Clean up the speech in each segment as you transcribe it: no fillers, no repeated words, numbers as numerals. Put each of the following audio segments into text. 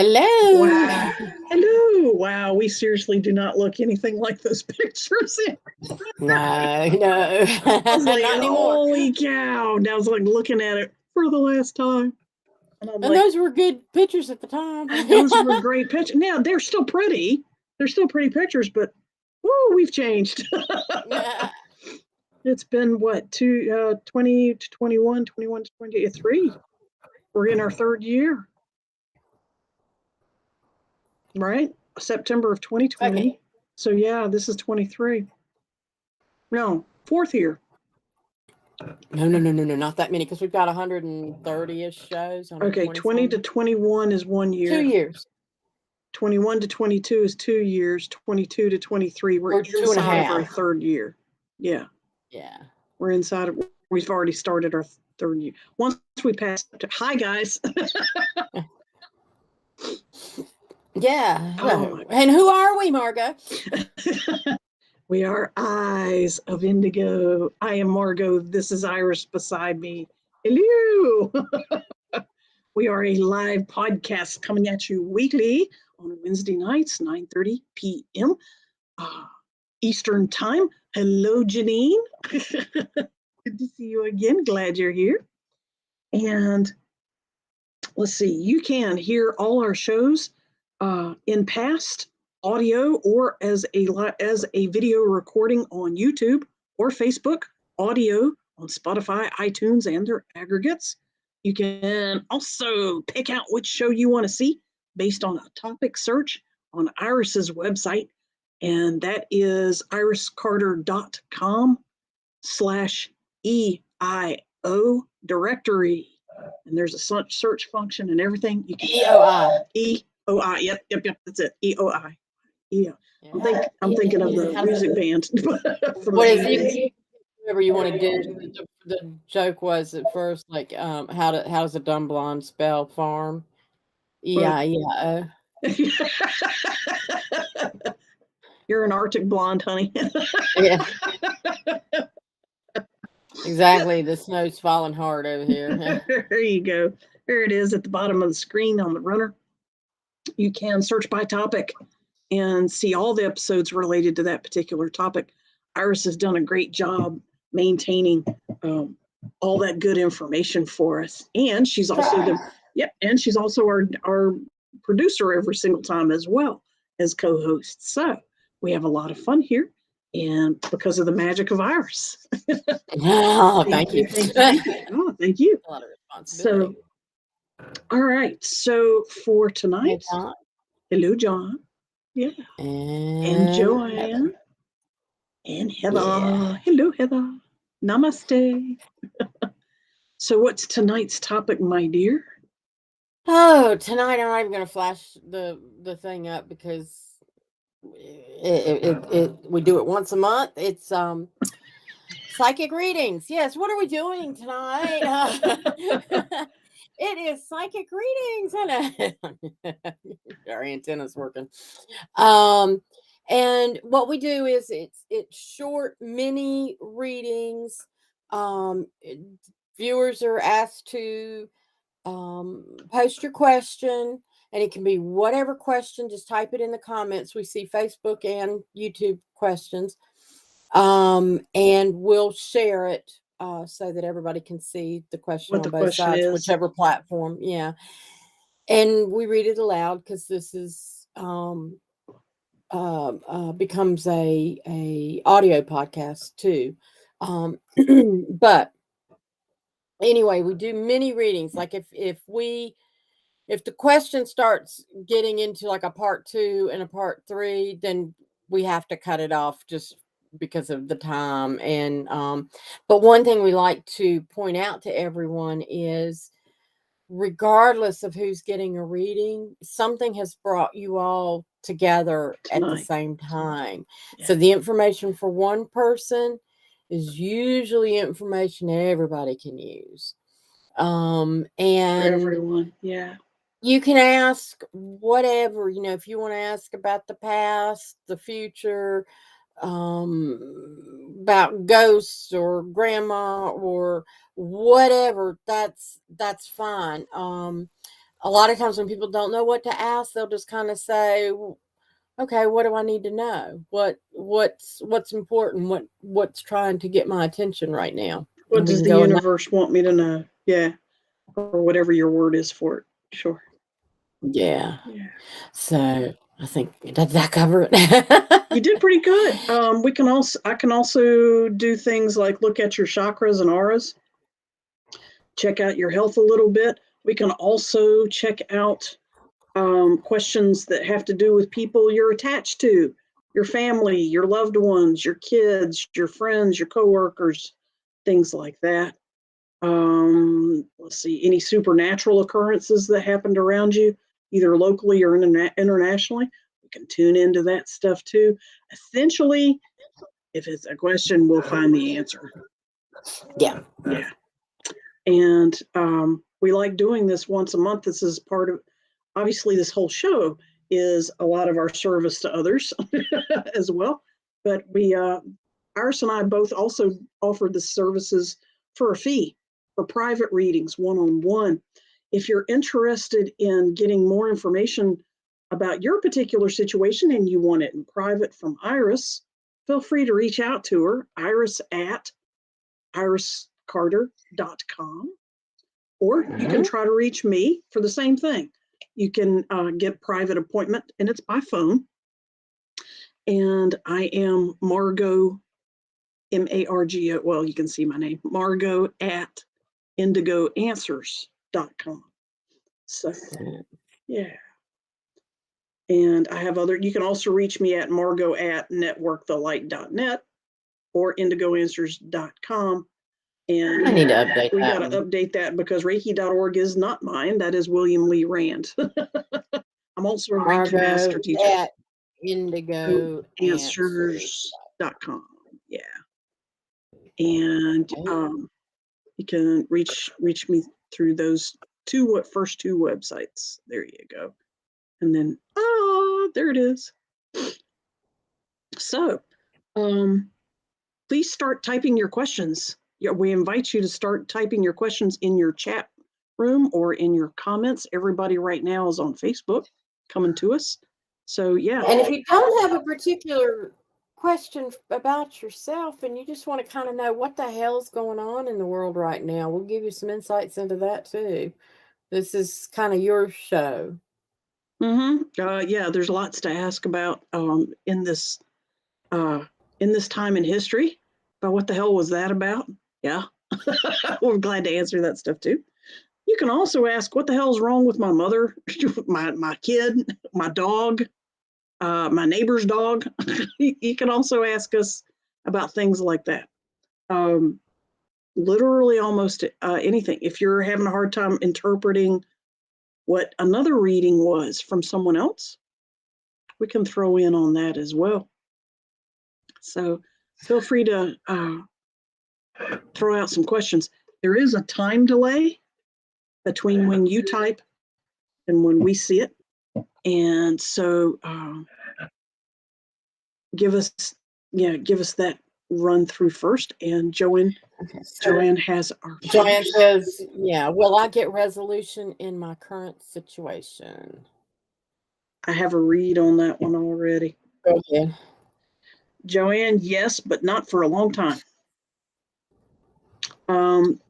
Hello. Wow. Hello. Wow. We seriously do not look anything like those pictures. No, I was like, not anymore. holy cow. And I was like looking at it for the last time. And I'm And like, those were good pictures at the time. those were great pictures. Now, they're still pretty. They're still pretty pictures, but woo, we've changed. It's been what, 20 to 21, 21 to 23. We're in our third year, right? September of 2020. Okay. So, yeah, this is 23. No, fourth year. No, not that many because we've got 130-ish shows. Okay, 20 to 120-some. 21 is 1 year. 2 years. 21 to 22 is 2 years. 22 to 23, we're Or 2.5. inside of our third year. Yeah, Yeah. we're inside of, we've already started our third year. Once we pass, hi guys. Yeah. Oh, And who are we, Margo? We are Eyes of Indigo. I am Margo. This is Iris beside me. Hello. We are a live podcast coming at you weekly on Wednesday nights, 9:30 p.m. Eastern Time. Hello, Janine. Good to see you again. Glad you're here. And let's see, you can hear all our shows in past audio or as a video recording on YouTube or Facebook, audio on Spotify, iTunes, and their aggregates. You can also pick out which show you want to see based on a topic search on Iris's website, and that is iriscarter.com/EIO directory. And there's a search function and everything. You can EOI. EOI. Yep. That's it. EOI. Yeah. I'm thinking of the music band. What is it? Whatever you want to do. The joke was at first like, how does a dumb blonde spell farm? EIO. You're an Arctic blonde, honey. Yeah. Exactly. The snow's falling hard over here. There you go. There it is at the bottom of the screen on the runner. You can search by topic and see all the episodes related to that particular topic. Iris has done a great job maintaining all that good information for us, and she's also she's also our producer every single time as well as co-host. So we have a lot of fun here, and because of the magic of Iris. Oh, thank you. Thank you. Oh, thank you. A lot of responsibility. So, all right. So for tonight, hello, John. Yeah. And Joanne. And Heather. Yeah. Hello, Heather. Namaste. So what's tonight's topic, my dear? Oh, tonight I'm not even going to flash the thing up because we do it once a month. It's psychic readings. Yes. What are we doing tonight? It is psychic readings. Our antenna's working. And what we do is it's short mini readings. Viewers are asked to post your question, and it can be whatever question. Just type it in the comments. We see Facebook and YouTube questions, and we'll share it so that everybody can see the question on both sides, whichever platform. Yeah, and we read it aloud because this is becomes a audio podcast too. But anyway, we do mini readings. Like if the question starts getting into like a part 2 and a part 3, then we have to cut it off just because of the time. And but one thing we like to point out to everyone is, regardless of who's getting a reading, something has brought you all together at the same time. Yeah. So the information for one person is usually information everybody can use. And for everyone, yeah. You can ask whatever, if you want to ask about the past, the future, about ghosts or grandma or whatever, that's fine. a lot of times when people don't know what to ask, they'll just kind of say, okay, what do I need to know? What's important? What's trying to get my attention right now? What And we does can the go in that. universe want me to know? Yeah. Or whatever your word is for it. Sure. Yeah. Yeah. So I think did that cover it? You did pretty good. I can also do things like look at your chakras and auras, check out your health a little bit. We can also check out questions that have to do with people you're attached to, your family, your loved ones, your kids, your friends, your coworkers, things like that. Let's see, any supernatural occurrences that happened around you, either locally or internationally. We can tune into that stuff too. Essentially, if it's a question, we'll find the answer. Yeah. Yeah. And we like doing this once a month. This is part of, obviously, this whole show is a lot of our service to others as well. But Iris and I both also offered the services for a fee for private readings, one-on-one. If you're interested in getting more information about your particular situation and you want it in private from Iris, feel free to reach out to her, Iris at iriscarter.com. Or you can try to reach me for the same thing. You can get private appointment, and it's by phone. And I am Margo, M-A-R-G-O. Well, you can see my name, Margo at indigoanswers.com. So, yeah. And I have you can also reach me at Margo at networkthelight.net or indigoanswers.com. And I need to update we that got to update that because Reiki.org is not mine. That is William Lee Rand. I'm also a Reiki master teacher. At indigoanswers.com. Yeah. And you can reach me through those first two websites. There you go. And then, there it is. So, please start typing your questions. Yeah, we invite you to start typing your questions in your chat room or in your comments. Everybody right now is on Facebook coming to us. So, yeah. And if you don't have a particular question about yourself and you just want to kind of know what the hell's going on in the world right now, we'll give you some insights into that too. This is kind of your show. Yeah, there's lots to ask about in this time in history. But what the hell was that about? Yeah, we're glad to answer that stuff too. You can also ask, what the hell's wrong with my mother, my kid, my dog, my neighbor's dog. You can also ask us about things like that. Literally almost anything. If you're having a hard time interpreting what another reading was from someone else, we can throw in on that as well. So feel free to throw out some questions. There is a time delay between when you type and when we see it. And so give us that run through first. And Joanne has our Joanne says, yeah, will I get resolution in my current situation? I have a read on that one already. Go ahead. Joanne, yes, but not for a long time.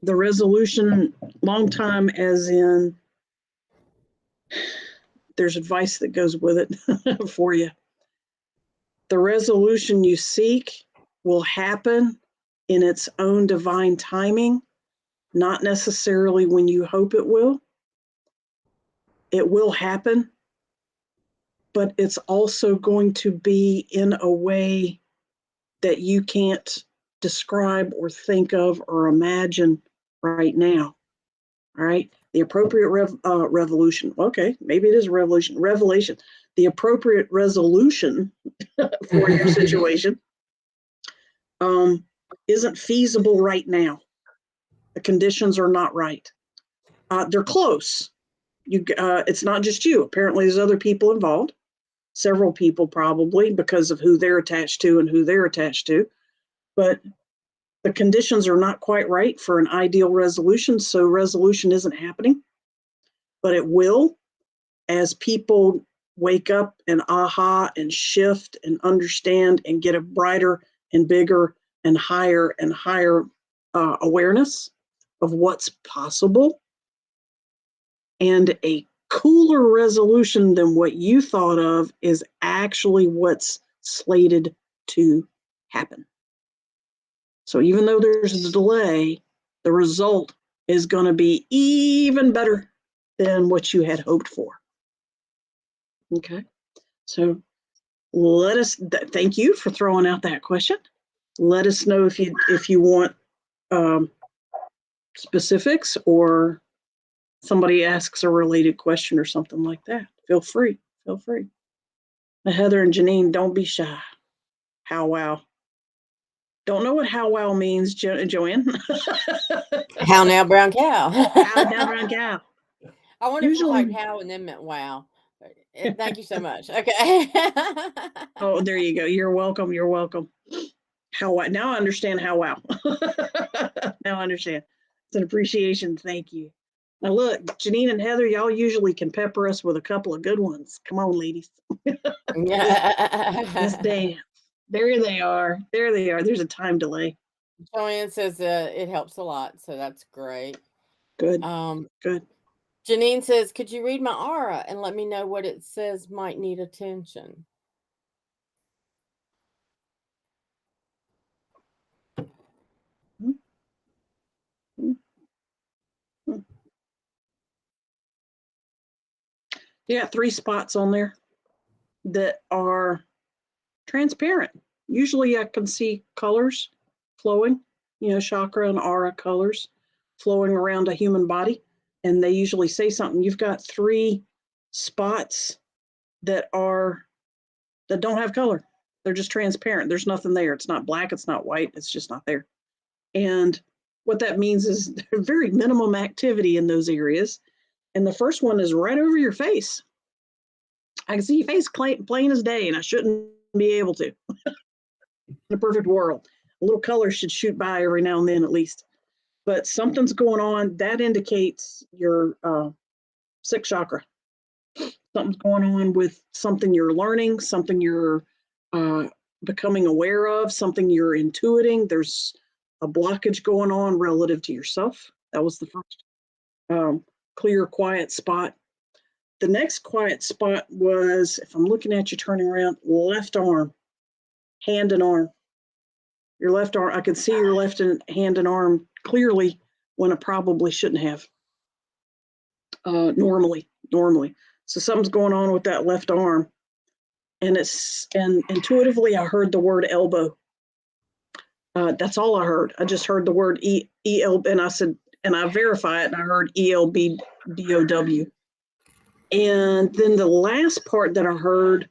The resolution, long time as in there's advice that goes with it for you. The resolution you seek will happen in its own divine timing, not necessarily when you hope it will. It will happen, but it's also going to be in a way that you can't describe or think of or imagine right now. All right. The appropriate revolution. Okay, maybe it is a revelation. The appropriate resolution for your situation isn't feasible right now. The conditions are not right. They're close. It's not just you. Apparently, there's other people involved. Several people probably because of who they're attached to and who they're attached to. But the conditions are not quite right for an ideal resolution, so resolution isn't happening. but it will, as people wake up and aha and shift and understand and get a brighter and bigger and higher awareness of what's possible, and a cooler resolution than what you thought of is actually what's slated to happen. So even though there's a delay, the result is going to be even better than what you had hoped for. Okay, so let us thank you for throwing out that question. Let us know if you want specifics, or somebody asks a related question or something like that. Feel free. Now, Heather and Janine, don't be shy. How wow. Don't know what how wow means, Joanne. How now, brown cow? How now, brown cow. I wonder if you typed how and then meant wow. Thank you so much. Okay. Oh, there you go. You're welcome. How wow. Now I understand how wow. Now I understand. It's an appreciation. Thank you. Now look, Janine and Heather, y'all usually can pepper us with a couple of good ones. Come on, ladies. This day. There they are. There's a time delay. Joanne says it helps a lot, so that's great. Good. Good. Janine says, could you read my aura and let me know what it says might need attention? Yeah, 3 spots on there that are transparent. Usually I can see colors flowing, chakra and aura colors flowing around a human body. And they usually say something. You've got 3 spots that don't have color. They're just transparent. There's nothing there. It's not black. It's not white. It's just not there. And what that means is there's very minimum activity in those areas. And the first one is right over your face. I can see your face plain as day, and I shouldn't be able to. In a perfect world, a little color should shoot by every now and then at least. But something's going on. That indicates your 6th chakra. Something's going on with something you're learning, something you're becoming aware of, something you're intuiting. There's a blockage going on relative to yourself. That was the first clear, quiet spot. The next quiet spot was, if I'm looking at you turning around, left arm, hand and arm. Your left arm, I could see your left hand and arm clearly when I probably shouldn't have. Normally. So something's going on with that left arm. And intuitively I heard the word elbow. That's all I heard. I just heard the word EL, and I said, and I verified it, and I heard ELBDOW. And then the last part that I heard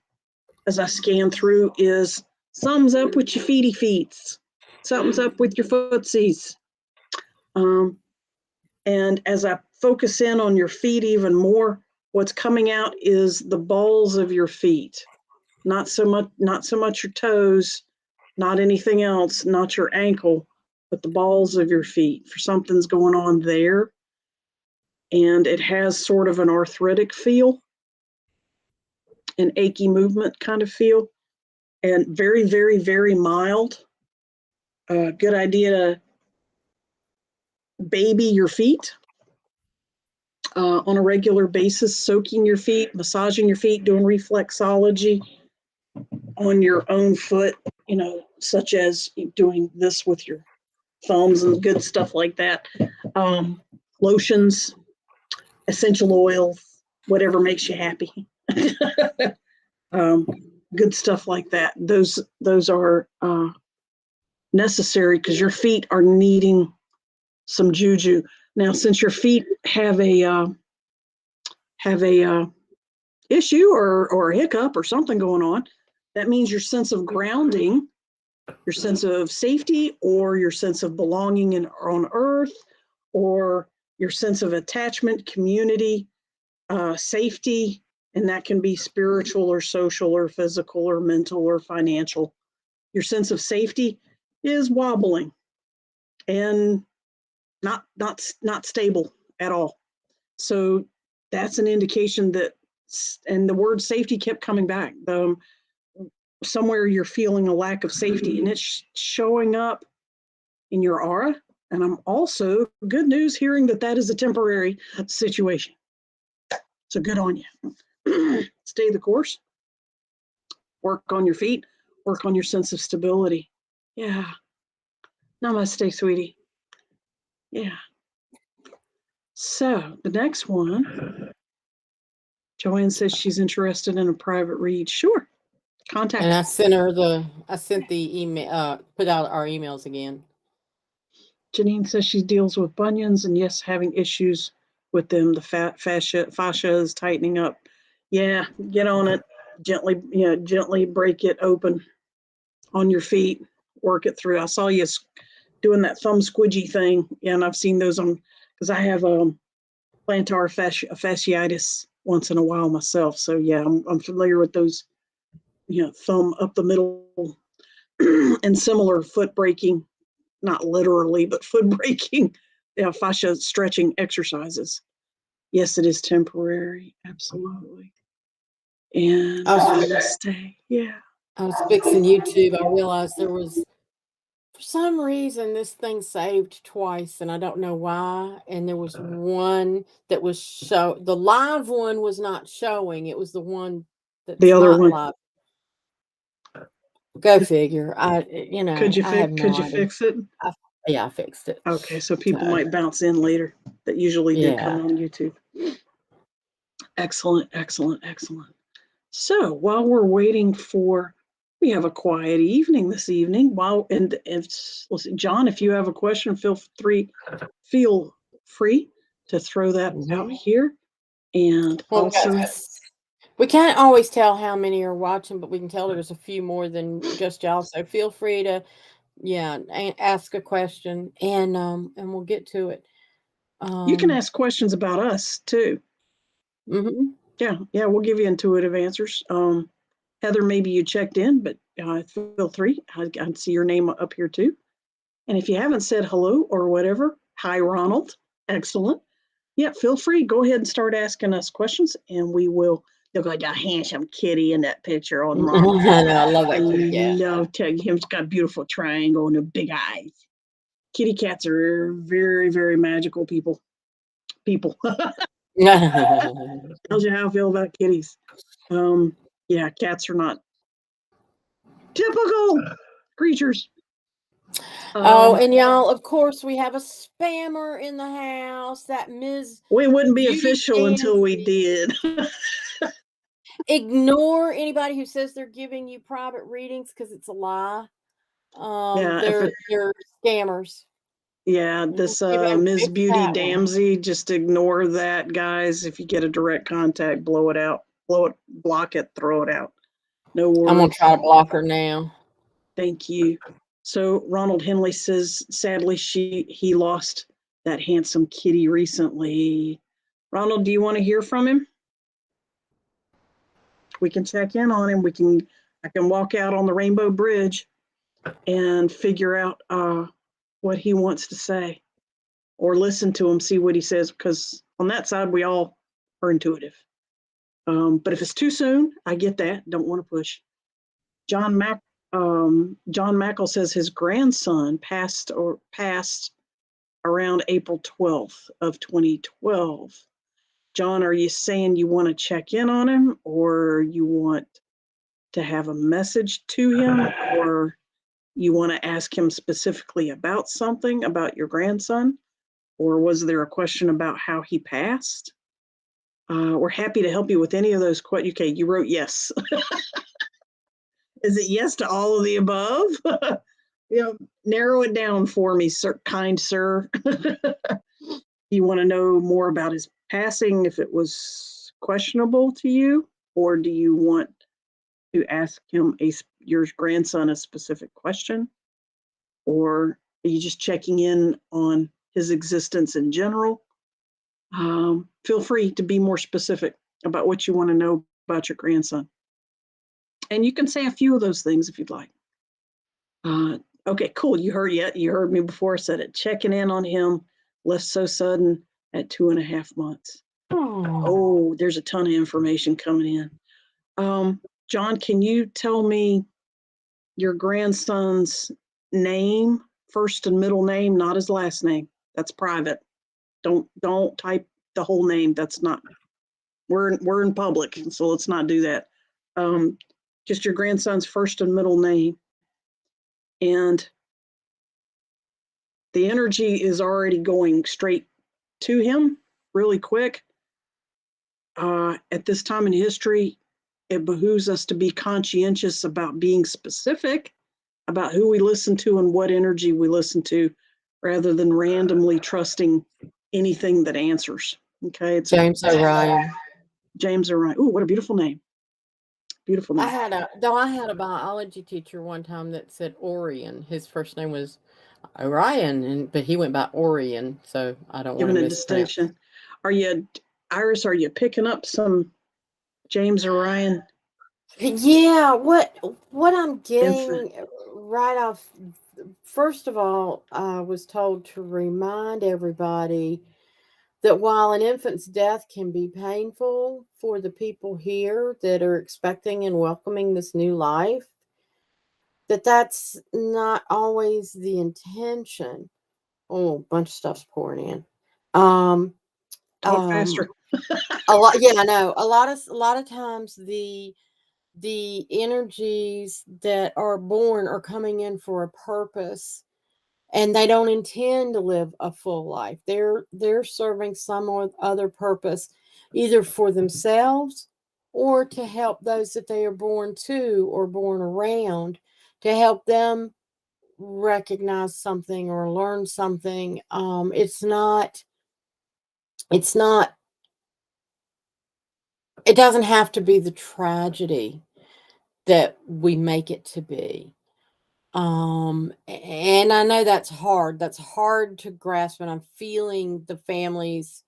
as I scanned through is, something's up with your feety feets. Something's up with your footsies. And as I focus in on your feet even more, what's coming out is the balls of your feet. Not so much your toes, not anything else, not your ankle, but the balls of your feet. For something's going on there. And it has sort of an arthritic feel, an achy movement kind of feel, and very, very, very mild. Good idea to baby your feet on a regular basis, soaking your feet, massaging your feet, doing reflexology on your own foot, such as doing this with your thumbs and good stuff like that. Lotions, essential oils, whatever makes you happy. Good stuff like that. Those are necessary because your feet are needing some juju. Now, since your feet have a issue or a hiccup or something going on, that means your sense of grounding, your sense of safety, or your sense of belonging on earth, or your sense of attachment, community, safety, and that can be spiritual or social or physical or mental or financial. Your sense of safety is wobbling and not stable at all. So that's an indication that, and the word safety kept coming back. Somewhere you're feeling a lack of safety, and it's showing up in your aura. And I'm also, good news, hearing that that is a temporary situation. So good on you. Stay the course. Work on your feet. Work on your sense of stability. Yeah. Namaste, sweetie. Yeah. So the next one, Joanne says she's interested in a private read. Sure. Contact. And I sent the email, put out our emails again. Janine says she deals with bunions and yes, having issues with them. The fascia is tightening up. Yeah, get on it. Gently break it open on your feet. Work it through. I saw you doing that thumb squidgy thing, and I've seen those on, because I have plantar fasciitis once in a while myself. So yeah, I'm familiar with those. Thumb up the middle and similar foot breaking. Not literally, but foot breaking, fascia stretching exercises. Yes, it is temporary. Absolutely. And stay. Yeah. I was fixing YouTube. I realized there was, for some reason, this thing saved twice, and I don't know why. And there was one that was the live one was not showing. It was the one that's the other not one. live. Go figure. Could you fix it? Yeah, I fixed it. Okay, so people might bounce in later that usually did come on YouTube. Excellent. So while we're waiting we have a quiet evening this evening. John, if you have a question, feel free to throw that out here. And also, we can't always tell how many are watching, but we can tell there's a few more than just y'all. So feel free to, ask a question, and we'll get to it. You can ask questions about us too. Mm-hmm. Yeah, we'll give you intuitive answers. Heather, maybe you checked in, but feel free. I see your name up here too. And if you haven't said hello or whatever, hi, Ronald. Excellent. Yeah, feel free. Go ahead and start asking us questions, and we will. Look like a handsome kitty in that picture on Ronald. I love that. I love him. He's got a beautiful triangle and the big eyes. Kitty cats are very, very magical people. Tells you how I feel about kitties. Yeah, cats are not typical creatures. And y'all, of course, we have a spammer in the house. That Ms. We wouldn't be official until we did. Ignore anybody who says they're giving you private readings, because it's a lie. They're scammers. Yeah, this Ms. Beauty Damsey, just ignore that, guys. If you get a direct contact, blow it out. Block it, throw it out. No worries. I'm going to try to block her now. Thank you. So Ronald Henley says, sadly, he lost that handsome kitty recently. Ronald, do you want to hear from him? We can check in on him. I can walk out on the Rainbow Bridge and figure out what he wants to say, or listen to him, see what he says, because on that side, we all are intuitive. But if it's too soon, I get that. Don't want to push. John Mackle says his grandson passed around April 12th of 2012. John, are you saying you want to check in on him, or you want to have a message to him, or you want to ask him specifically about something about your grandson? Or was there a question about how he passed? We're happy to help you with any of those questions. Okay, you wrote yes. Is it yes to all of the above? Narrow it down for me, sir, kind sir. You want to know more about his passing, if it was questionable to you, or do you want to ask him your grandson a specific question? Or are you just checking in on his existence in general? Feel free to be more specific about what you want to know about your grandson. And you can say a few of those things if you'd like. Okay, cool. You heard me before I said it. Checking in on him, left so sudden at 2.5 months. Oh, there's a ton of information coming in. John, can you tell me your grandson's name, first and middle name, not his last name? That's private. Don't type the whole name. That's not. We're in public, so let's not do that. Just your grandson's first and middle name, and the energy is already going straight to him really quick. At this time in history, it behooves us to be conscientious about being specific about who we listen to and what energy we listen to, rather than randomly trusting anything that answers. Okay, it's James O'Ryan. James O'Ryan. Oh, what a beautiful name! Beautiful name. I had a biology teacher one time that said Orion. His first name was Orion, but he went by Orion, so I don't want Given to a mispronounce. distinction. Are you, Iris? Are you picking up some James O'Ryan? Yeah, what I'm Infant. getting right off. First of all, I was told to remind everybody that while an infant's death can be painful for the people here that are expecting and welcoming this new life, that's not always the intention. Oh, a bunch of stuff's pouring in. Um, Talk faster. a lot. Yeah, I know. A lot of times the energies that are born are coming in for a purpose, and they don't intend to live a full life. They're serving some other purpose, either for themselves or to help those that they are born to or born around, to help them recognize something or learn something. It's not it doesn't have to be the tragedy that we make it to be. And I know that's hard. That's hard to grasp, and I'm feeling the families.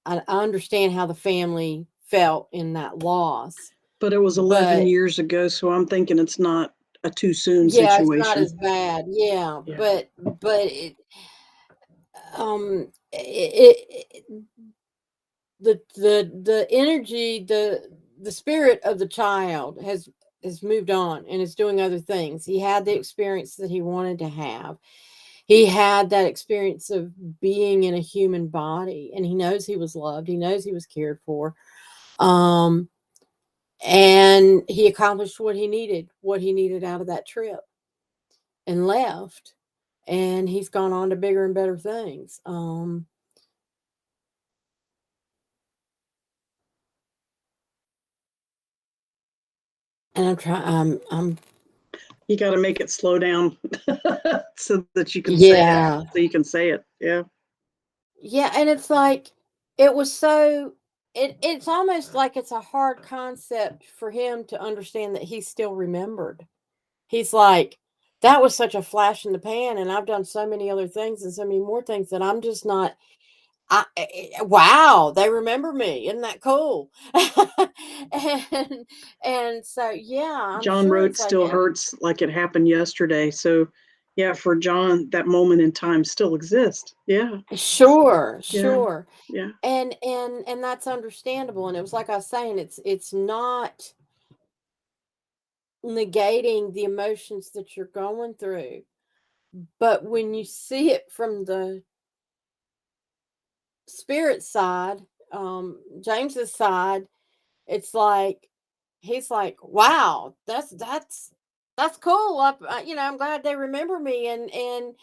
I understand how the family felt in that loss, But it was 11 but years ago, so I'm thinking it's not a too soon yeah, it's not situation. as bad. Yeah, Yeah. but it the energy, the spirit of the child has moved on and is doing other things. He had the experience that he wanted to have. He had that experience of being in a human body, and he knows he was loved. He knows he was cared for. Um, and he accomplished what he needed out of that trip and left. And he's gone on to bigger and better things. And I'm trying, I'm, You got to make it slow down so that you can say it. yeah, So you can say it. Yeah. yeah. And it's like, it was so, it's almost like it's a hard concept for him to understand that he's still remembered. He's like, that was such a flash in the pan, and I've done so many other things and so many more things that I'm just not. Wow, they remember me. Isn't that cool? and so yeah, I'm John sure wrote it's like still hurts like it happened yesterday. So yeah, for John, that moment in time still exists. Yeah. sure, Yeah. sure, Yeah. and that's understandable. And it was like I was saying, it's not negating the emotions that you're going through, but when you see it from the spirit side, James's side, it's like he's like, "Wow, that's cool. I'm glad they remember me." And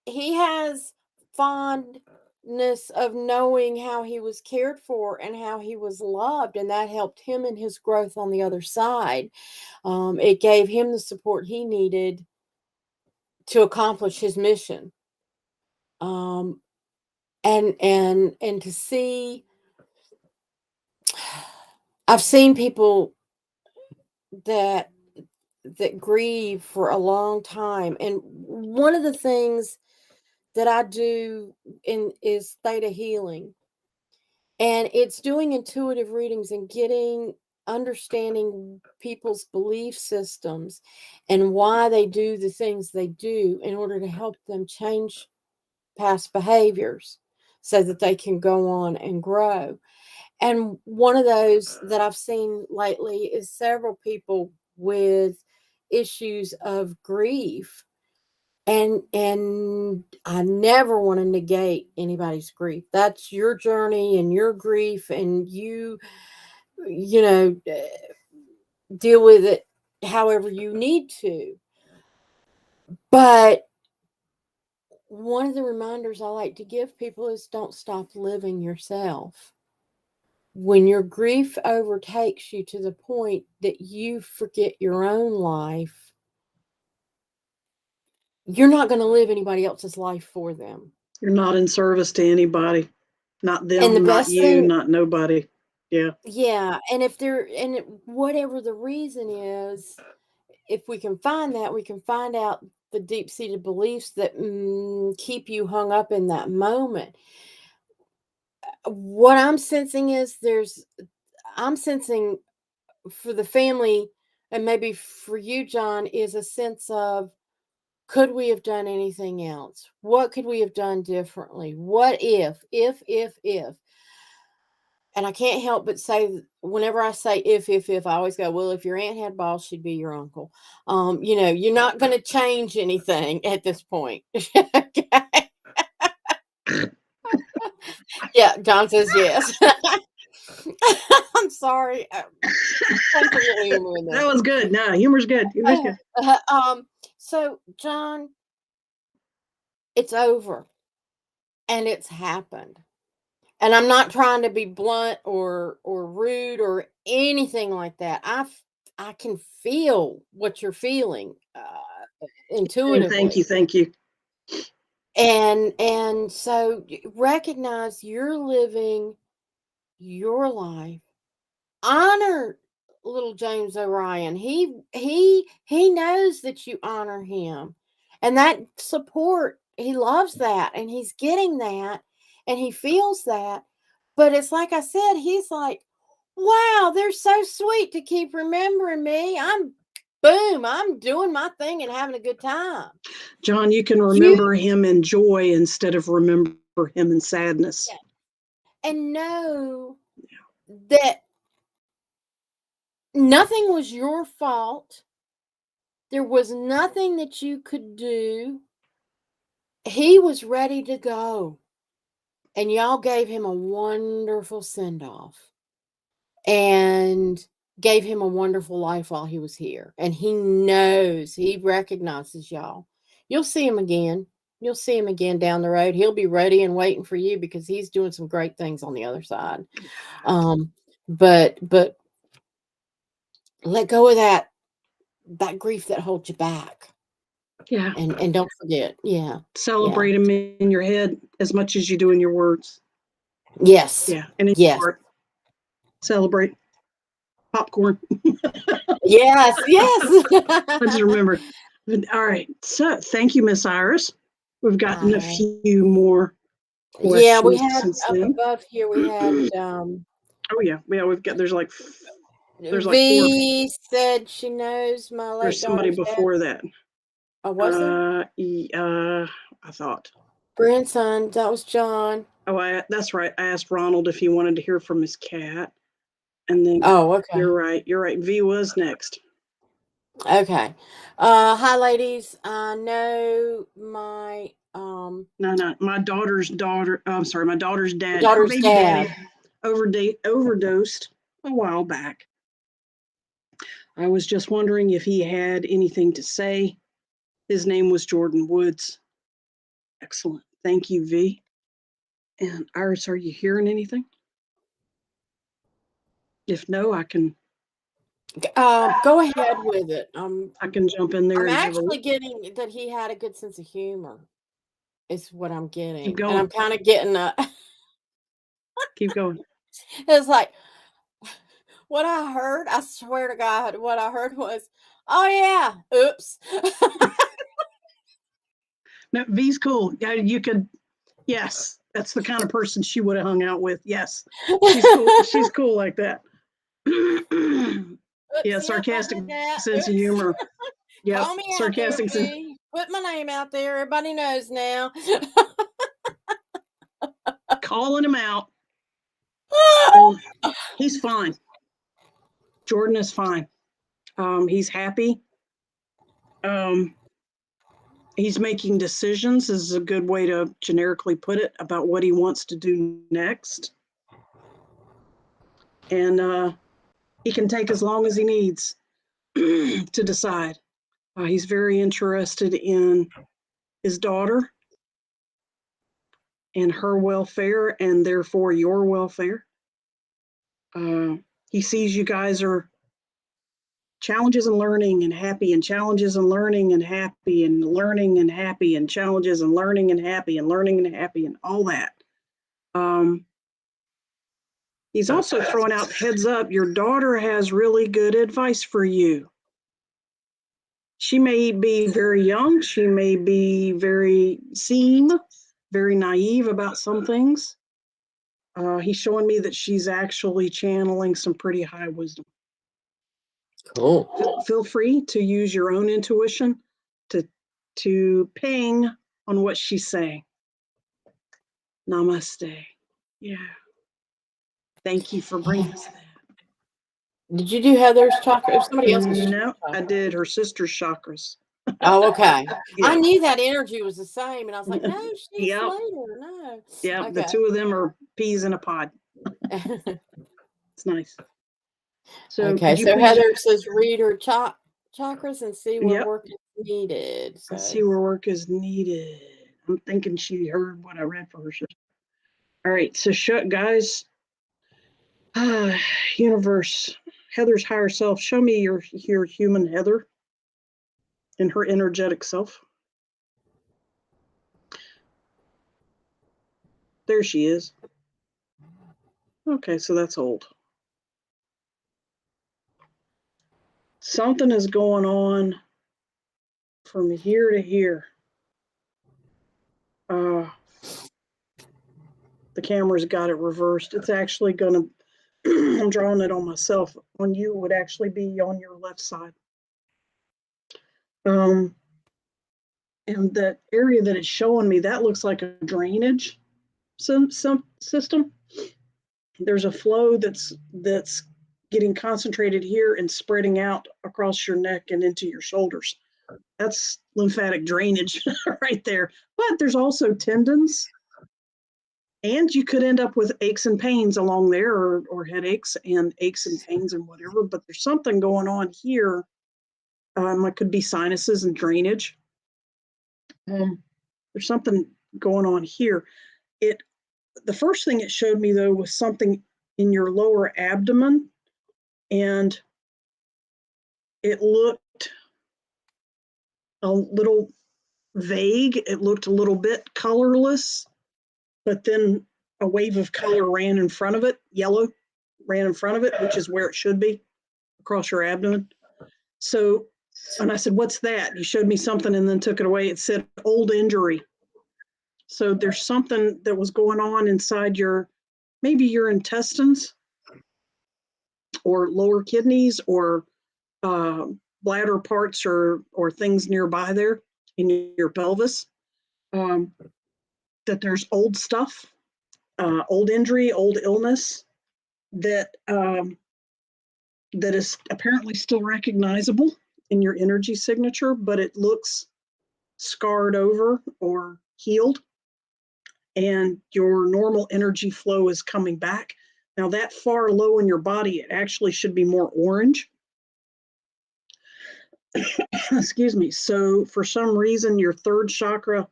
he has fondness of knowing how he was cared for and how he was loved, and that helped him in his growth on the other side. It gave him the support he needed to accomplish his mission. Um, and to see, I've seen people that grieve for a long time, and one of the things that I do in is theta healing, and it's doing intuitive readings and getting understanding people's belief systems and why they do the things they do in order to help them change past behaviors. so that they can go on and grow. And one of those that I've seen lately is several people with issues of grief. And I never want to negate anybody's grief. That's your journey and your grief, and you know, deal with it however you need to. But one of the reminders I like to give people is don't stop living yourself. When your grief overtakes you to the point that you forget your own life, you're not going to live anybody else's life for them. You're not in service to anybody. Not And the them, not best you, thing, not nobody. Yeah. yeah, and if they're, and whatever the reason is, if we can find that, we can find out the deep-seated beliefs that keep you hung up in that moment. What I'm sensing is I'm sensing for the family, and maybe for you, John, is a sense of, could we have done anything else? What could we have done differently? What if? And I can't help but say, whenever I say if, I always go, well, if your aunt had balls, she'd be your uncle. You're not going to change anything at this point. Okay. Yeah, John says yes. I'm sorry. Thanks for the humor in That there. was good. No, humor's good. Humor's good. So John, it's over, and it's happened. And I'm not trying to be blunt or rude or anything like that. I can feel what you're feeling And intuitively. thank you. And so recognize you're living your life. Honor little James O'Ryan. He knows that you honor him. And that support, he loves that, and he's getting that, and he feels that. But it's like I said, he's like, wow, they're so sweet to keep remembering me. I'm doing my thing and having a good time. John, you can You, remember him in joy instead of remember him in sadness. and know that nothing was your fault. There was nothing that you could do. He was ready to go. And y'all gave him a wonderful send off and gave him a wonderful life while he was here. And he knows, he recognizes y'all. You'll see him again. You'll see him again down the road. He'll be ready and waiting for you because he's doing some great things on the other side. But let go of that grief that holds you back. Yeah. And don't forget. Yeah. Celebrate him in your head as much as you do in your words. Yes. Yeah. And in yes. your heart. Celebrate. Popcorn. Yes. I just remembered. All right. So thank you, Miss Iris. We've gotten a few more questions. Yeah, we had up above here, we had oh yeah. We've got there's like V said she knows my late there's somebody before dad. that. Oh, was there? I thought. Grandson, that was John. Oh, that's right. I asked Ronald if he wanted to hear from his cat. And then okay. You're right. V was next. Okay. Hi ladies. I know my my daughter's daughter. I'm sorry, my daughter's dad. Daughter's dad overdosed a while back. I was just wondering if he had anything to say. His name was Jordan Woods. Excellent. Thank you, V. And Iris, are you hearing anything? If no, I can. Go ahead with it. I can jump in there. I'm actually getting that he had a good sense of humor. Is what I'm getting. Keep going. And I'm kind of getting Keep going. It's like what I heard. I swear to God, what I heard was, "Oh yeah, oops." No, V's cool. Yeah, you could. Yes, that's the kind of person she would have hung out with. Yes, she's cool. She's cool like that. Yeah, sarcastic sense of humor. Yeah, Call me sarcastic out there, Put my name out there. Everybody knows now. calling him out. He's fine. Jordan is fine. He's happy. He's making decisions is a good way to generically put it about what he wants to do next. And he can take as long as he needs to decide. He's very interested in his daughter and her welfare, and therefore your welfare. He sees you guys are challenges and learning and happy, and challenges and learning and happy, and learning and happy, and challenges and learning and happy, and learning and happy, and all that. He's also throwing out, heads up, your daughter has really good advice for you. She may be very young. She may be seem very naive about some things. He's showing me that she's actually channeling some pretty high wisdom. Cool. Feel free to use your own intuition to ping on what she's saying. Namaste. Yeah. Thank you for bringing us that. Did you do Heather's chakra? Somebody else's? No, I did her sister's chakras. Oh, okay. Yeah. I knew that energy was the same, and I was like, no, she's Yep. later. No. Yeah, Okay. the two of them are peas in a pod. It's nice. So okay, so Heather says read her chakras and see where work is needed. So. See where work is needed. I'm thinking she heard what I read for her sister. All right, so guys, universe, Heather's higher self, show me your human Heather and her energetic self. There she is. Okay, so that's old. Something is going on from here to here. The camera's got it reversed. It's actually gonna, I'm drawing it on myself. On you would actually be on your left side. And that area that it's showing me, that looks like a drainage system. There's a flow that's getting concentrated here and spreading out across your neck and into your shoulders. That's lymphatic drainage right there. But there's also tendons, and you could end up with aches and pains along there, or headaches and aches and pains and whatever. But there's something going on here. It could be sinuses and drainage. There's something going on here. The first thing it showed me, though, was something in your lower abdomen, and it looked a little vague. It looked a little bit colorless, but then a wave of color ran in front of it. Yellow ran in front of it, which is where it should be, across your abdomen. So, and I said, what's that? You showed me something and then took it away. It said old injury. So there's something that was going on inside maybe your intestines or lower kidneys or bladder parts or things nearby there in your pelvis, that there's old stuff, old injury, old illness that is apparently still recognizable in your energy signature, but it looks scarred over or healed, and your normal energy flow is coming back. Now that far low in your body, it actually should be more orange. Excuse me. So for some reason, your third chakra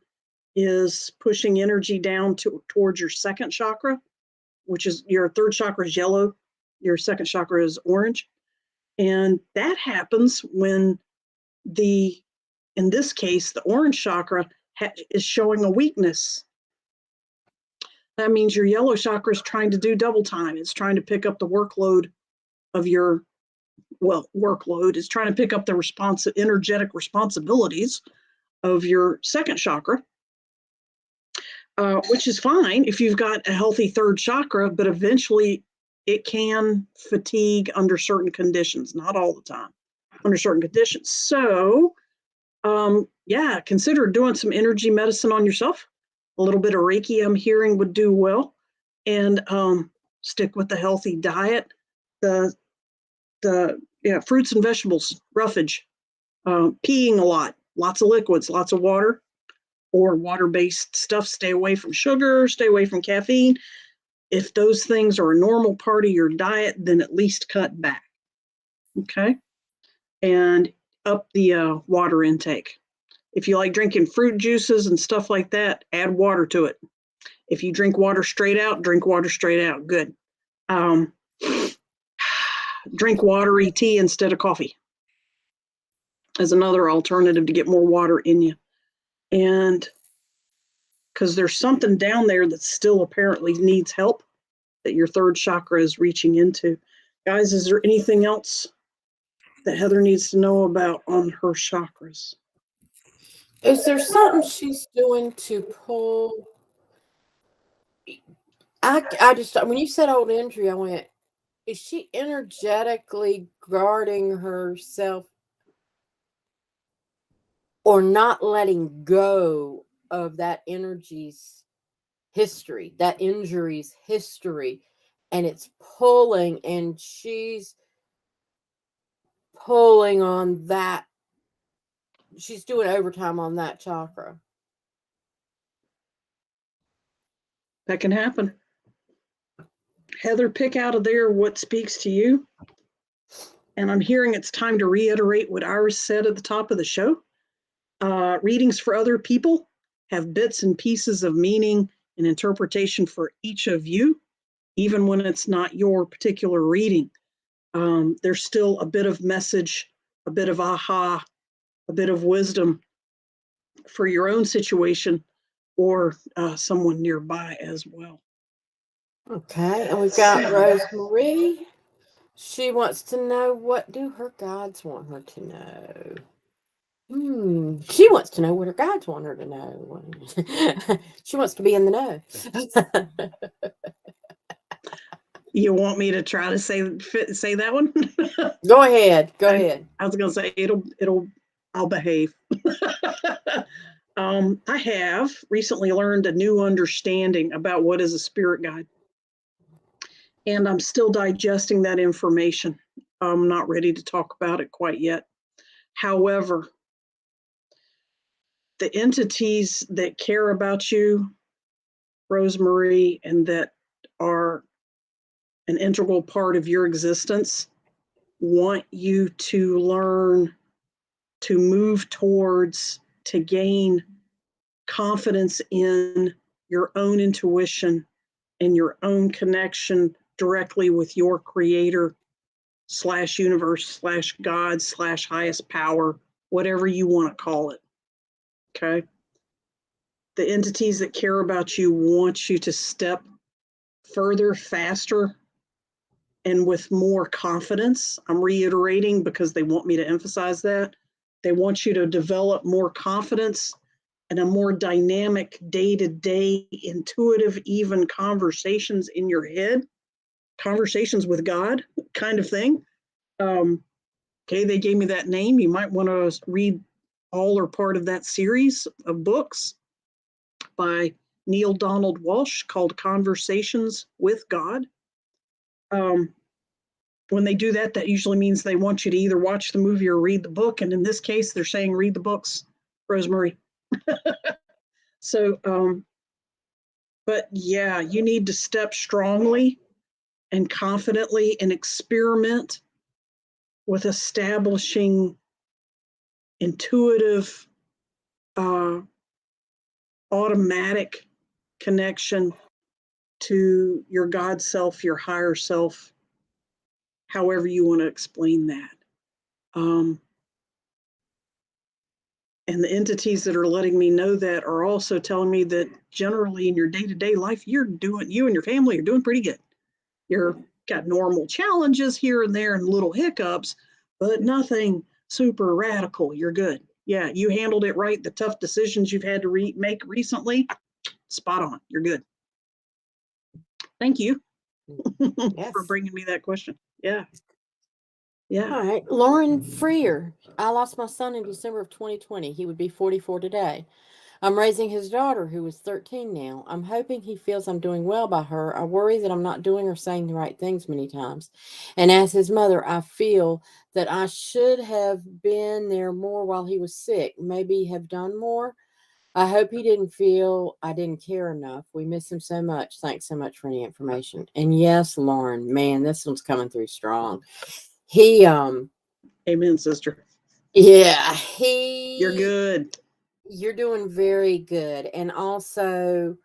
is pushing energy down towards your second chakra, which is your third chakra is yellow, your second chakra is orange. And that happens when in this case, the orange chakra is showing a weakness. That means your yellow chakra is trying to do double time. It's trying to pick up the workload of workload is trying to pick up the energetic responsibilities of your second chakra, which is fine if you've got a healthy third chakra, but eventually it can fatigue under certain conditions, not all the time, under certain conditions. So, consider doing some energy medicine on yourself. A little bit of Reiki, I'm hearing, would do well. and stick with the healthy diet. The fruits and vegetables, roughage, peeing a lot, lots of liquids, lots of water, or water-based stuff. Stay away from sugar, stay away from caffeine. If those things are a normal part of your diet, then at least cut back. Okay. And up the water intake. If you like drinking fruit juices and stuff like that, add water to it. If you drink water straight out, drink water straight out. Good. Drink watery tea instead of coffee as another alternative to get more water in you. And because there's something down there that still apparently needs help that your third chakra is reaching into. Guys, is there anything else that Heather needs to know about on her chakras? Is there something she's doing to pull? I just, when you said old injury, I went, is she energetically guarding herself or not letting go of that energy's history, that injury's history, and it's pulling, and she's pulling on that. She's doing overtime on that chakra. That can happen. Heather, pick out of there what speaks to you. And I'm hearing it's time to reiterate what Iris said at the top of the show. Readings for other people have bits and pieces of meaning and interpretation for each of you, even when it's not your particular reading. There's still a bit of message, a bit of aha, a bit of wisdom for your own situation or someone nearby as well. Okay, and we've got Rosemarie. She wants to know, what do her guides want her to know? She wants to know what her guides want her to know. She wants to be in the know. You want me to try to say that one? Go ahead. Go ahead. I was gonna say I'll behave. I have recently learned a new understanding about what is a spirit guide, and I'm still digesting that information. I'm not ready to talk about it quite yet. However, the entities that care about you, Rosemarie, and that are an integral part of your existence, want you to learn to move towards, to gain confidence in your own intuition and your own connection directly with your creator / universe / God / highest power, whatever you want to call it. Okay. The entities that care about you want you to step further, faster, and with more confidence. I'm reiterating because they want me to emphasize that. They want you to develop more confidence and a more dynamic day-to-day, intuitive, even conversations in your head, conversations with God kind of thing. Okay, they gave me that name. You might want to read all or part of that series of books by Neale Donald Walsch called Conversations with God. When they do that, that usually means they want you to either watch the movie or read the book. And in this case, they're saying read the books, Rosemarie. So, but yeah, you need to step strongly and confidently and experiment with establishing intuitive, automatic connection to your God self, your higher self, however you want to explain that. And the entities that are letting me know that are also telling me that generally in your day-to-day life, you and your family are doing pretty good. You're got normal challenges here and there and little hiccups, but nothing super radical. You're good. Yeah, you handled it right. The tough decisions you've had to make recently, spot on. You're good. Thank you for bringing me that question. Yeah. Yeah. All right. Lauren Freer. I lost my son in December of 2020. He would be 44 today. I'm raising his daughter, who is 13 now. I'm hoping he feels I'm doing well by her. I worry that I'm not doing or saying the right things many times. And as his mother, I feel that I should have been there more while he was sick, maybe have done more. I hope he didn't feel I didn't care enough. We miss him so much. Thanks so much for any information. And yes, Lauren, man, this one's coming through strong. He Amen, sister. yeah, You're good. you're doing very good. And also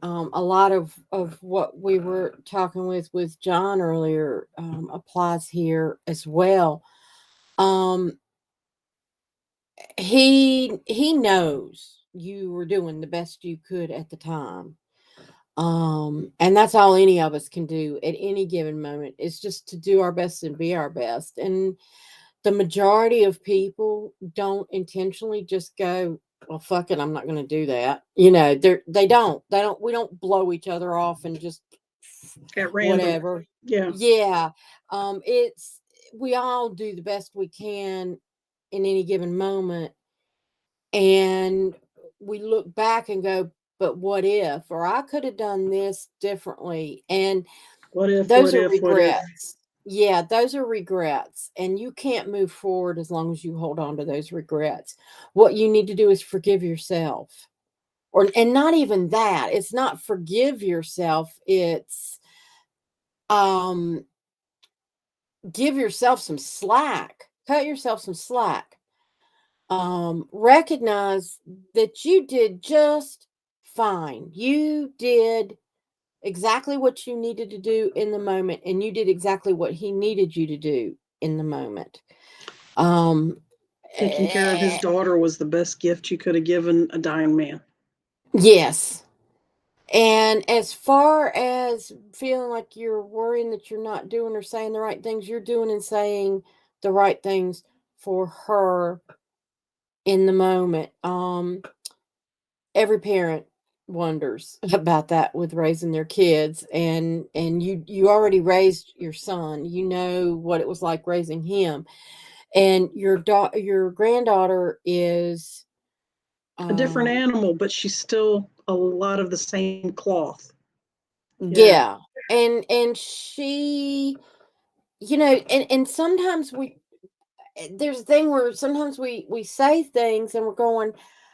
a lot of what we were talking with John earlier applies here as well. Um, he knows you were doing the best you could at the time. And that's all any of us can do at any given moment is just to do our best and be our best. And the majority of people don't intentionally just go, well, fuck it, I'm not going to do that. They don't, we don't blow each other off and just At random. whatever. Yeah. Yeah. It's, we all do the best we can in any given moment. And we look back and go, but what if, or I could have done this differently. And What if, those what are if, what if? regrets. Yeah, those are regrets. And you can't move forward as long as you hold on to those regrets. What you need to do is forgive yourself. And not even that. It's not forgive yourself. It's um give yourself some slack. Cut yourself some slack. Recognize that you did just fine. You did exactly what you needed to do in the moment, and you did exactly what he needed you to do in the moment. Um, Taking care of his eh, daughter was the best gift you could have given a dying man. yes. And as far as feeling like you're worrying that you're not doing or saying the right things, you're doing and saying the right things for her in the moment. Every parent wonders about that with raising their kids, and you already raised your son. You know what it was like raising him, and your granddaughter is A different um animal, but she's still a lot of the same cloth. Yeah. yeah, and she, and sometimes there's a thing where sometimes we say things and we're going,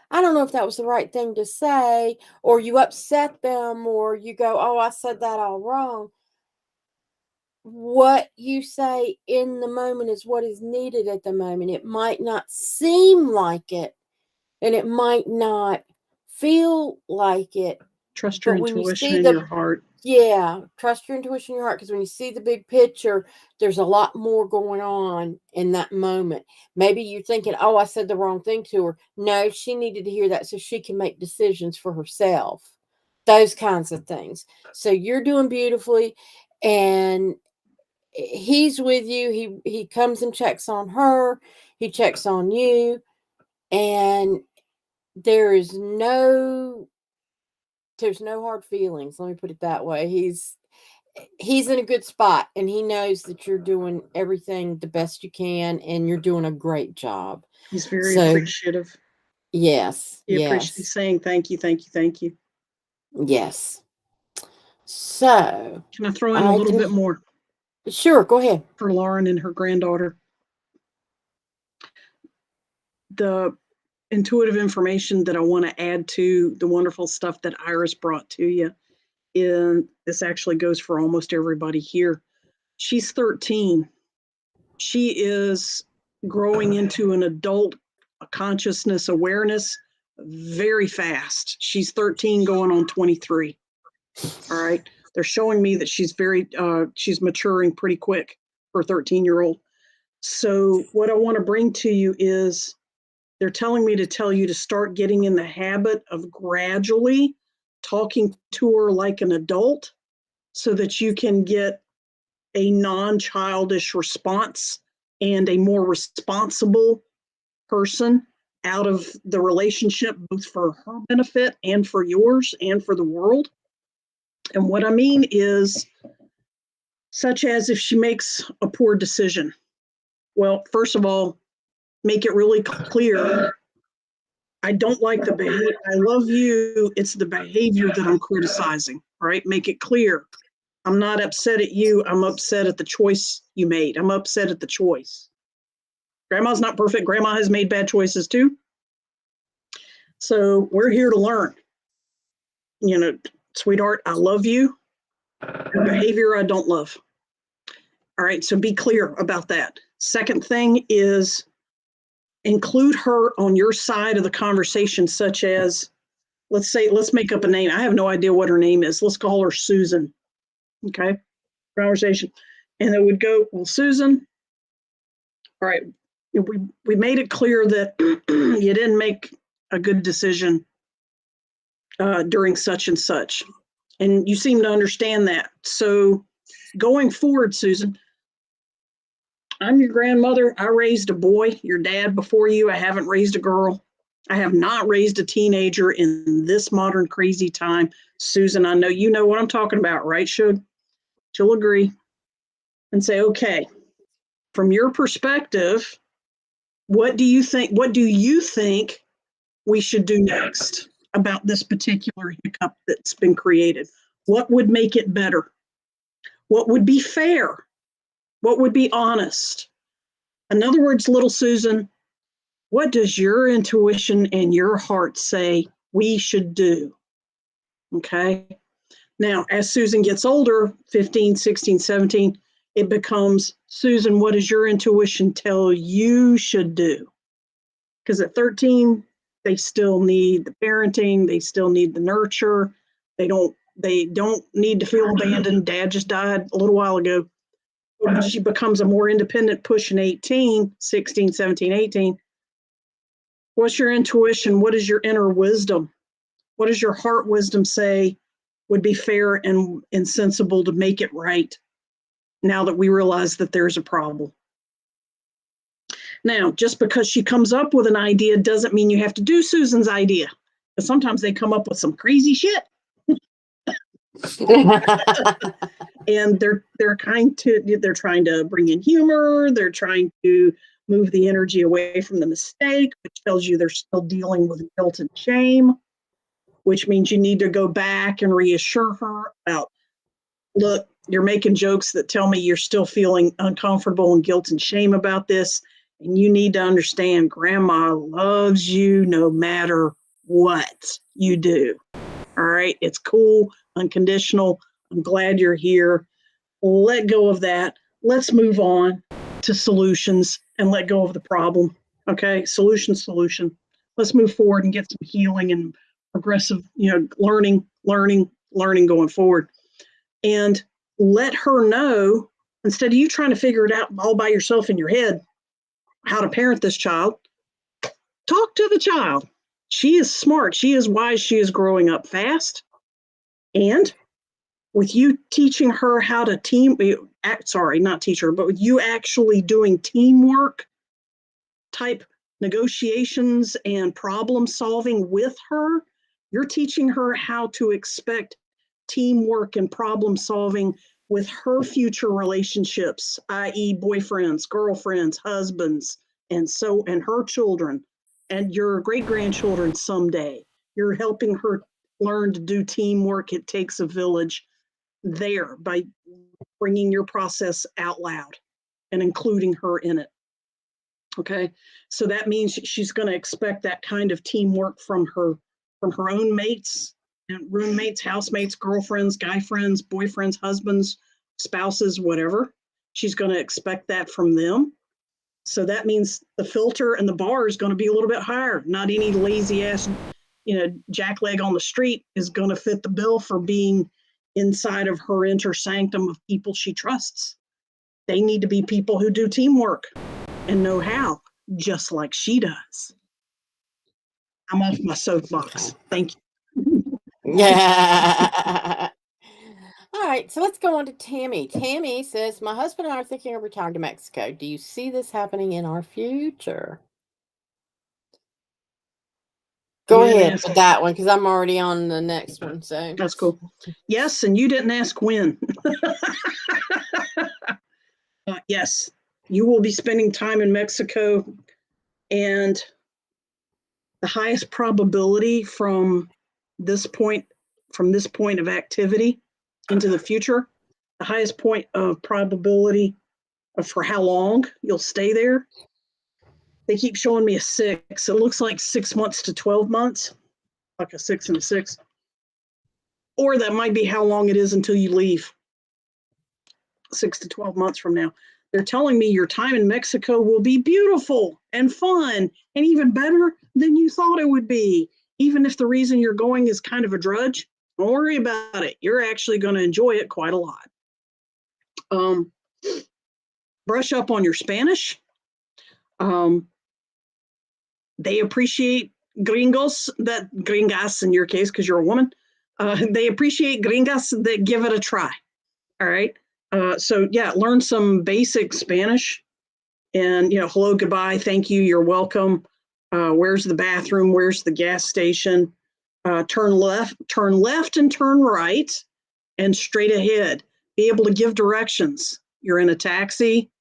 I don't know if that was the right thing to say, or you upset them, or you go, oh, I said that all wrong. What you say in the moment is what is needed at the moment. It might not seem like it, and it might not feel like it, Trust your but when you intuition see and your the heart. yeah, trust your intuition in your heart, because when you see the big picture, there's a lot more going on in that moment. Maybe you're thinking, oh, I said the wrong thing to her. No, she needed to hear that so she can make decisions for herself. Those kinds of things. So you're doing beautifully, and he's with you. He comes and checks on her. He checks on you, and there is no there's no hard feelings. Let me put it that way. He's in a good spot, and he knows that you're doing everything the best you can, and you're doing a great job. He's very So, appreciative. yes, He appreciates yes, saying thank you, thank you, thank you. yes. So, Can I throw in a I little can bit more sure go ahead. for Lauren and her granddaughter? The intuitive information that I want to add to the wonderful stuff that Iris brought to you, and this actually goes for almost everybody here. She's 13. She is growing into an adult consciousness awareness very fast. She's 13 going on 23. All right. They're showing me that she's maturing pretty quick for a 13-year-old. So what I want to bring to you is they're telling me to tell you to start getting in the habit of gradually talking to her like an adult so that you can get a non-childish response and a more responsible person out of the relationship, both for her benefit and for yours and for the world. And what I mean is, such as if she makes a poor decision. Well, first of all, make it really clear I don't like the behavior. I love you. It's the behavior that I'm criticizing, right? Make it clear. I'm not upset at you. I'm upset at the choice you made. I'm upset at the choice. Grandma's not perfect. Grandma has made bad choices too. So we're here to learn. Sweetheart, I love you. Your behavior, I don't love. All right, so be clear about that. Second thing is include her on your side of the conversation, such as, let's make up a name. I have no idea what her name is. Let's call her Susan. Okay, conversation. And it would go, well, Susan, all right, we made it clear that you didn't make a good decision during such and such. And you seem to understand that. So going forward, Susan, I'm your grandmother. I raised a boy, your dad before you. I haven't raised a girl. I have not raised a teenager in this modern crazy time. Susan, I know you know what I'm talking about, right? She'll agree and say, okay, from your perspective, what do you think we should do next about this particular hiccup that's been created? What would make it better? What would be fair? What would be honest? In other words, little Susan, what does your intuition and your heart say we should do? Okay. Now, as Susan gets older, 15, 16, 17, it becomes, Susan, what does your intuition tell you should do? Because at 13, they still need the parenting, they still need the nurture. They don't need to feel abandoned. Dad just died a little while ago. She becomes a more independent, pushing 18, 16, 17, 18. What's your intuition? What is your inner wisdom? What does your heart wisdom say would be fair and sensible to make it right now that we realize that there's a problem? Now, just because she comes up with an idea doesn't mean you have to do Susan's idea. Because sometimes they come up with some crazy shit. And they're trying to bring in humor. They're trying to move the energy away from the mistake, which tells you they're still dealing with guilt and shame, which means you need to go back and reassure her about, look, you're making jokes that tell me you're still feeling uncomfortable and guilt and shame about this. And you need to understand Grandma loves you no matter what you do. All right. It's cool, unconditional. I'm glad you're here. Let go of that. Let's move on to solutions and let go of the problem. Okay. Solution. Let's move forward and get some healing and progressive, learning going forward. And let her know, instead of you trying to figure it out all by yourself in your head, how to parent this child, talk to the child. She is smart. She is wise. She is growing up fast. And with you teaching her how to not teach her, but with you actually doing teamwork type negotiations and problem solving with her, you're teaching her how to expect teamwork and problem solving with her future relationships, i.e. boyfriends, girlfriends, husbands, and her children and your great-grandchildren someday. You're helping her learn to do teamwork. It takes a village there by bringing your process out loud and including her in it. Okay, so that means she's going to expect that kind of teamwork from her own mates and roommates, housemates, girlfriends, guy friends, boyfriends, husbands, spouses, whatever. She's going to expect that from them. So that means the filter and the bar is going to be a little bit higher. Not any lazy ass, jackleg on the street is going to fit the bill for being inside of her inner sanctum of people she trusts. They need to be people who do teamwork and know how, just like she does. I'm off my soapbox. Thank you. Yeah. All right, so let's go on to Tammy. Tammy says, my husband and I are thinking of retiring to Mexico. Do you see this happening in our future? Go ahead with that one, because I'm already on the next one. So that's cool. Yes, and you didn't ask when. Yes, you will be spending time in Mexico, and the highest probability from this point of activity into the future, the highest point of probability of for how long you'll stay there. They keep showing me a 6. It looks like 6 months to 12 months, like a 6 and a 6. Or that might be how long it is until you leave, 6 to 12 months from now. They're telling me your time in Mexico will be beautiful and fun and even better than you thought it would be. Even if the reason you're going is kind of a drudge, don't worry about it. You're actually going to enjoy it quite a lot. Brush up on your Spanish. They appreciate gringos, gringas in your case, because you're a woman. They appreciate gringas that give it a try. All right. So yeah, learn some basic Spanish, and hello, goodbye, thank you, you're welcome. Where's the bathroom? Where's the gas station? Turn left, and turn right, and straight ahead. Be able to give directions. You're in a taxi,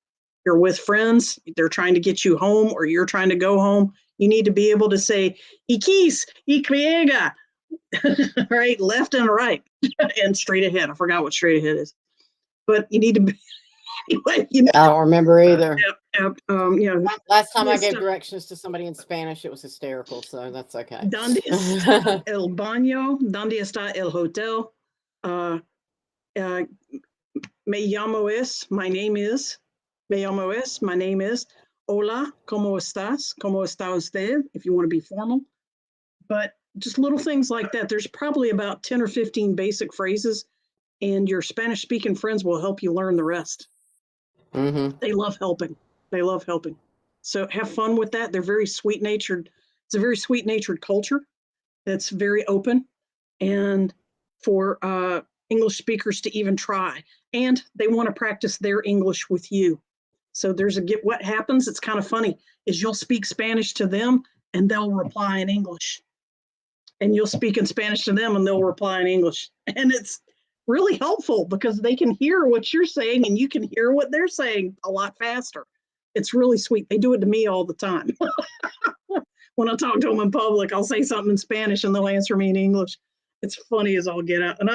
you're with friends, they're trying to get you home, or you're trying to go home. You need to be able to say, Iquis, Icriega, right? Left and right, and straight ahead. I forgot what straight ahead is, but you need to be. I don't remember either. Last time I this gave stuff- directions to somebody in Spanish, it was hysterical, so that's okay. ¿Dónde está el baño? ¿Dónde está el hotel? Me llamo es, my name is. Me llamo es, my name is. Hola, ¿cómo estás? ¿Cómo está usted? If you want to be formal. But just little things like that. There's probably about 10 or 15 basic phrases, and your Spanish speaking friends will help you learn the rest. They love helping. They love helping. So have fun with that. They're very sweet natured. It's a very sweet natured culture that's very open, and for English speakers to even try. And they want to practice their English with you. So what happens, it's kind of funny, is you'll speak Spanish to them and they'll reply in English. And you'll speak in Spanish to them and they'll reply in English. And it's really helpful because they can hear what you're saying and you can hear what they're saying a lot faster. It's really sweet. They do it to me all the time. When I talk to them in public, I'll say something in Spanish and they'll answer me in English. It's funny as all get out. And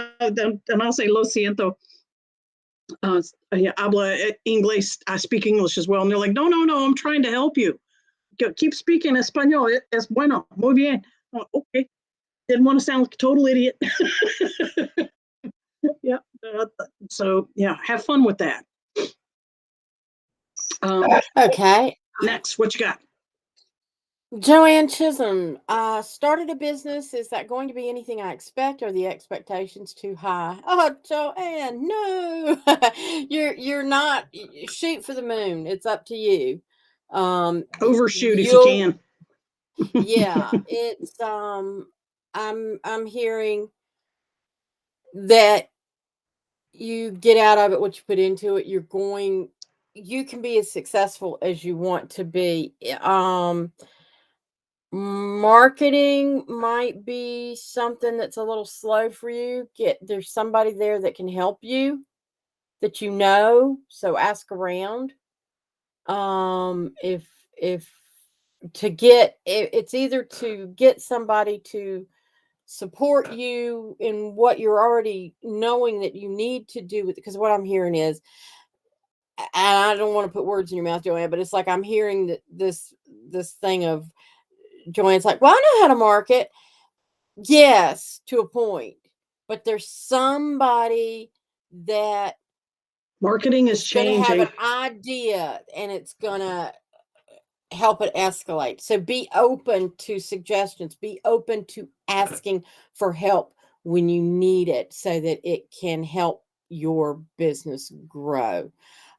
I'll say, lo siento. Habla inglés. I speak English as well. And they're like, no, I'm trying to help you. Keep speaking español. Es bueno. Muy bien. Oh, okay. Didn't want to sound like a total idiot. Yeah. So, yeah, have fun with that. Okay. Next, what you got? Joanne Chisholm, started a business. Is that going to be anything I expect? Are the expectations too high? Oh, Joanne, no. You're not. Shoot for the moon. It's up to you. Overshoot if you can. Yeah, it's I'm hearing that you get out of it what you put into it. You can be as successful as you want to be. Marketing might be something that's a little slow for you. There's somebody there that can help you that so ask around. If to get it's either to get somebody to support you in what you're already knowing that you need to do with, because what I'm hearing is, and I don't want to put words in your mouth, Joanne, but it's like I'm hearing that this thing of Joanne's like, well, I know how to market. Yes, to a point, but there's somebody that marketing is changing. Have an idea, and it's gonna help it escalate. So be open to suggestions. Be open to asking for help when you need it, so that it can help your business grow.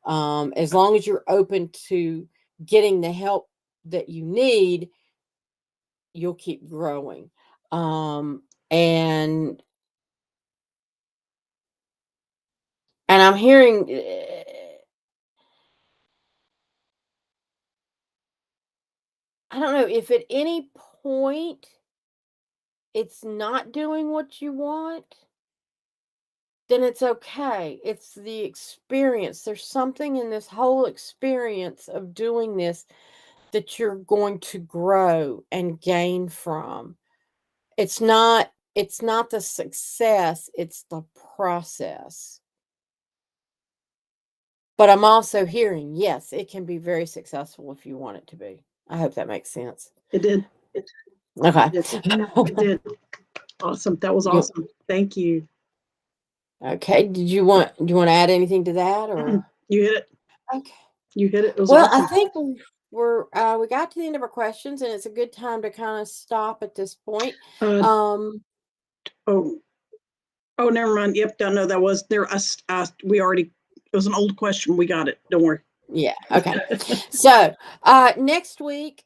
As long as you're open to getting the help that you need, you'll keep growing. And I'm hearing, I don't know if at any point it's not doing what you want, then it's okay. It's the experience. There's something in this whole experience of doing this that you're going to grow and gain from. It's not the success, it's the process. But I'm also hearing, yes, it can be very successful if you want it to be. I hope that makes sense. It did. Okay. It did. Awesome. That was You awesome. Thank you. okay, do you want to add anything to that or You hit it. okay. You hit it. It was Well, I awesome. think we got to the end of our questions and it's a good time to kind of stop at this point. Oh, oh, never mind. Yep. No, that was there. We already, it was an old question. We got it. Don't worry. Yeah, okay. So, next week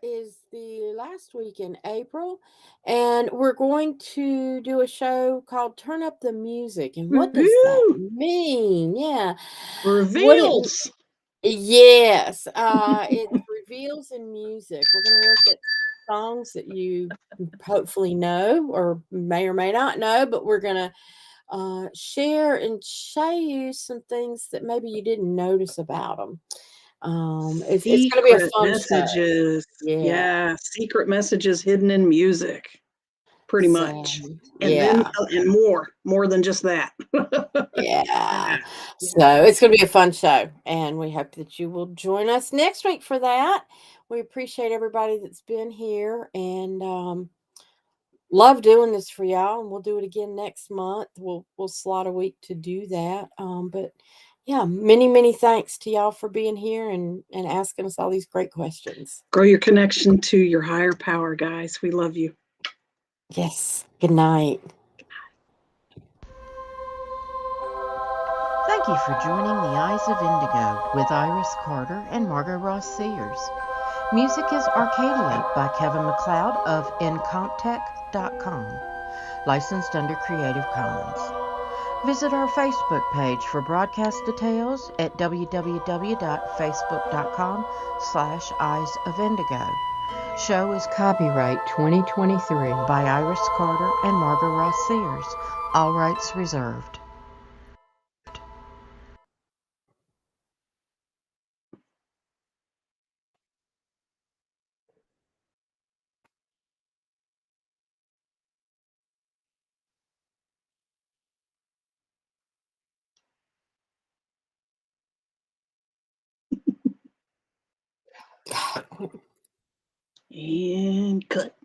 is the last week in April, and we're going to do a show called Turn Up the Music. And what does that Woohoo! mean? Yeah. What it Reveals. yes, it's reveals in music. We're gonna look at songs that you hopefully know or may not know, but we're gonna share and show you some things that maybe you didn't notice about them. It's gonna be a Secret fun show. messages. Yeah. Yeah, secret messages hidden in music, pretty So, much. And then yeah. and more than just that. Yeah. Yeah. So it's gonna be a fun show, and we hope that you will join us next week for that. We appreciate everybody that's been here and love doing this for y'all, and we'll do it again next month. We'll slot a week to do that. But yeah, many thanks to y'all for being here and asking us all these great questions. Grow your connection to your higher power, guys. We love you. Yes. Good night. Thank you for joining The Eyes of Indigo with Iris Carter and Margot Ross Sears. Music is Arcadia by Kevin MacLeod of Incomptech.com, licensed under Creative Commons. Visit our Facebook page for broadcast details at www.facebook.com/Eyes of Indigo. Show is copyright 2023 by Iris Carter and Margot Ross Sears. All rights reserved. And cut.